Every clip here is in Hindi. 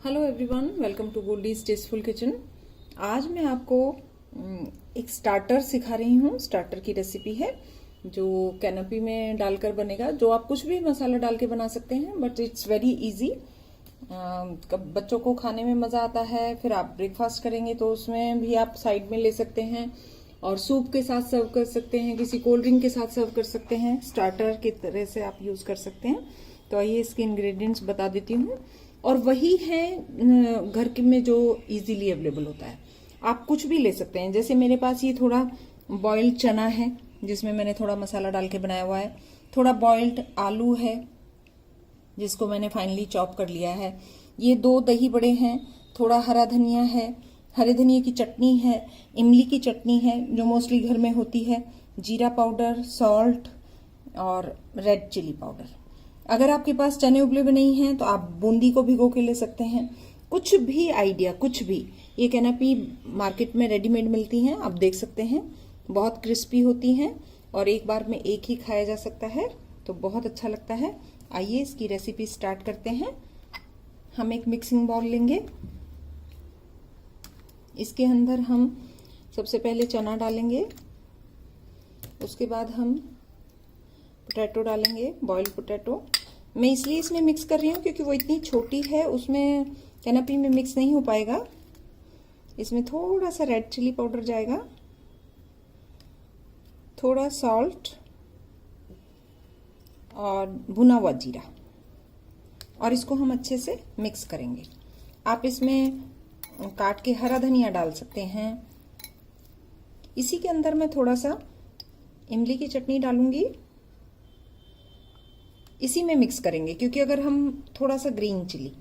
Hello everyone, welcome to Goldie's tasteful kitchen. आज मैं आपको एक स्टार्टर सिखा रही हूँ। स्टार्टर की रेसिपी है जो कैनपी में डालकर बनेगा, जो आप कुछ भी मसाला डाल के बना सकते हैं, बट इट्स वेरी इजी। बच्चों को खाने में मजा आता है। फिर आप ब्रेकफास्ट करेंगे तो उसमें भी आप साइड में ले सकते हैं और सूप के साथ सर्व कर सकते हैं, किसी कोल्ड ड्रिंक के साथ सर्व कर सकते हैं। स्टार्टर की तरह से आप यूज कर सकते हैं। तो आइए इसके इंग्रेडिएंट्स बता देती हूँ, और वही है घर के में जो इजीली अवेलेबल होता है। आप कुछ भी ले सकते हैं। जैसे मेरे पास ये थोड़ा बॉइल्ड चना है जिसमें मैंने थोड़ा मसाला डाल के बनाया हुआ है। थोड़ा बॉइल्ड आलू है जिसको मैंने फाइनली चॉप कर लिया है। ये 2 दही बड़े हैं। थोड़ा हरा धनिया है, हरे धनिया की चटनी है, इमली की चटनी है जो मोस्टली घर में होती है, जीरा पाउडर, सॉल्ट और रेड चिली पाउडर। अगर आपके पास चने उबले हुए नहीं हैं तो आप बूंदी को भिगो के ले सकते हैं। कुछ भी आइडिया, कुछ भी। ये कैनपी मार्केट में रेडीमेड मिलती हैं, आप देख सकते हैं। बहुत क्रिस्पी होती हैं और एक बार में एक ही खाया जा सकता है, तो बहुत अच्छा लगता है। आइए इसकी रेसिपी स्टार्ट करते हैं। हम एक मिक्सिंग बाउल लेंगे। इसके अंदर हम सबसे पहले चना डालेंगे, उसके बाद हम पोटैटो डालेंगे, बॉइल्ड पोटैटो। मैं इसलिए इसमें मिक्स कर रही हूँ क्योंकि वो इतनी छोटी है, उसमें कैनपी में मिक्स नहीं हो पाएगा। इसमें थोड़ा सा रेड चिली पाउडर जाएगा, थोड़ा सॉल्ट और भुना हुआ जीरा, और इसको हम अच्छे से मिक्स करेंगे। आप इसमें काट के हरा धनिया डाल सकते हैं। इसी के अंदर मैं थोड़ा सा इमली की चटनी डालूंगी, इसी में मिक्स करेंगे। क्योंकि अगर हम थोड़ा सा ग्रीन चटनी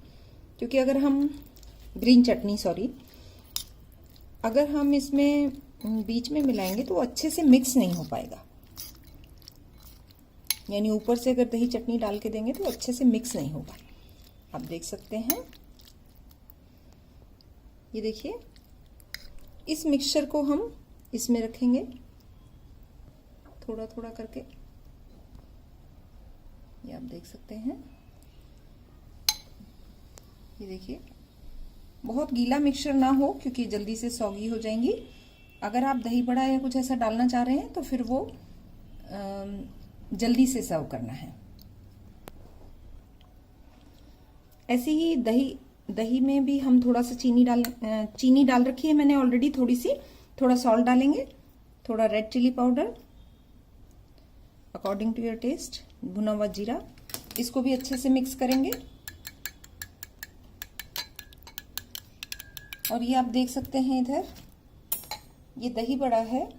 अगर हम इसमें बीच में मिलाएंगे तो अच्छे से मिक्स नहीं हो पाएगा। यानी ऊपर से अगर दही चटनी डाल के देंगे तो अच्छे से मिक्स नहीं होगा। आप देख सकते हैं, ये देखिए। इस मिक्सचर को हम इसमें रखेंगे थोड़ा थोड़ा करके, ये आप देख सकते हैं। ये देखिए, बहुत गीला मिक्सचर ना हो क्योंकि जल्दी से सौगी हो जाएंगी। अगर आप दही बड़ा या कुछ ऐसा डालना चाह रहे हैं तो फिर वो जल्दी से सर्व करना है। ऐसे ही दही में भी हम थोड़ा सा चीनी डाल रखी है मैंने ऑलरेडी थोड़ी सी। थोड़ा सॉल्ट डालेंगे, थोड़ा red chilli powder according to your taste, भुना हुआ जीरा। इसको भी अच्छे से मिक्स करेंगे। और ये आप देख सकते हैं, इधर ये दही बड़ा है।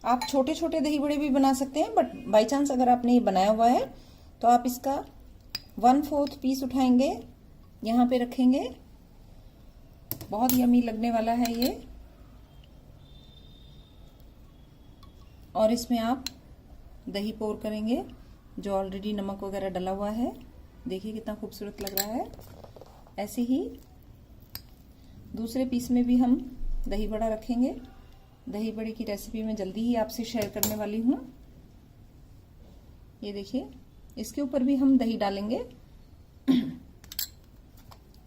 आप छोटे छोटे दही बड़े भी बना सकते हैं, बट बाय चांस अगर आपने ये बनाया हुआ है तो आप इसका 1/4 पीस उठाएंगे, यहाँ पे रखेंगे। बहुत यमी लगने वाला है ये। और इसमें आप दही पोर करेंगे जो ऑलरेडी नमक वगैरह डला हुआ है। देखिए कितना खूबसूरत लग रहा है। ऐसे ही दूसरे पीस में भी हम दही बड़ा रखेंगे। दही बड़े की रेसिपी मैं जल्दी ही आपसे शेयर करने वाली हूँ। ये देखिए, इसके ऊपर भी हम दही डालेंगे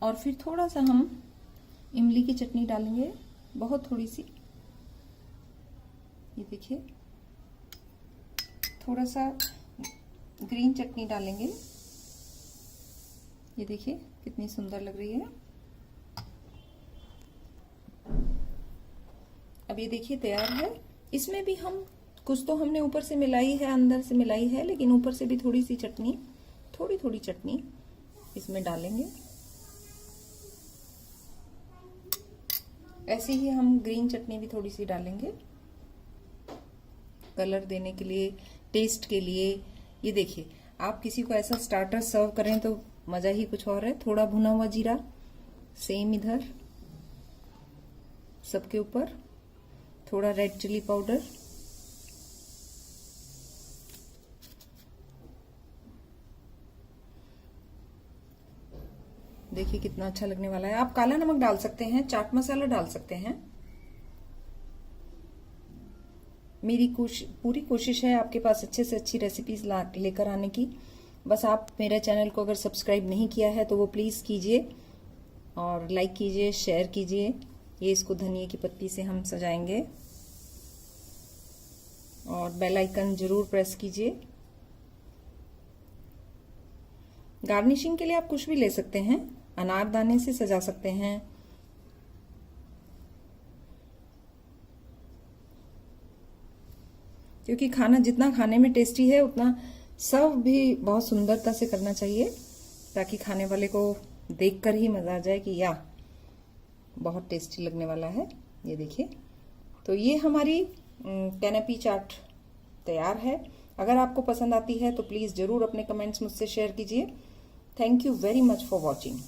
और फिर थोड़ा सा हम इमली की चटनी डालेंगे, बहुत थोड़ी सी। ये देखिए, थोड़ा सा ग्रीन चटनी डालेंगे। ये देखिए कितनी सुंदर लग रही है। अब ये देखिए तैयार है। इसमें भी हम कुछ तो हमने ऊपर से मिलाई है, अंदर से मिलाई है, लेकिन ऊपर से भी थोड़ी सी चटनी, थोड़ी थोड़ी चटनी इसमें डालेंगे। ऐसे ही हम ग्रीन चटनी भी थोड़ी सी डालेंगे कलर देने के लिए, टेस्ट के लिए। ये देखिए, आप किसी को ऐसा स्टार्टर सर्व करें तो मजा ही कुछ और है। थोड़ा भुना हुआ जीरा सेम इधर सबके ऊपर, थोड़ा रेड चिली पाउडर, देखिए कितना अच्छा लगने वाला है। आप काला नमक डाल सकते हैं, चाट मसाला डाल सकते हैं। मेरी पूरी कोशिश है आपके पास अच्छे से अच्छी रेसिपीज लेकर आने की। बस आप मेरे चैनल को अगर सब्सक्राइब नहीं किया है तो वो प्लीज कीजिए और लाइक कीजिए, शेयर कीजिए। ये इसको धनिए की पत्ती से हम सजाएंगे और बेल आइकन जरूर प्रेस कीजिए। गार्निशिंग के लिए आप कुछ भी ले सकते हैं, अनारदाने से सजा सकते हैं, क्योंकि खाना जितना खाने में टेस्टी है उतना सर्व भी बहुत सुंदरता से करना चाहिए, ताकि खाने वाले को देखकर ही मजा आ जाए कि या बहुत टेस्टी लगने वाला है। ये देखिए, तो ये हमारी कैनेपी चाट तैयार है। अगर आपको पसंद आती है तो प्लीज जरूर अपने कमेंट्स मुझसे शेयर कीजिए। Thank you very much for watching.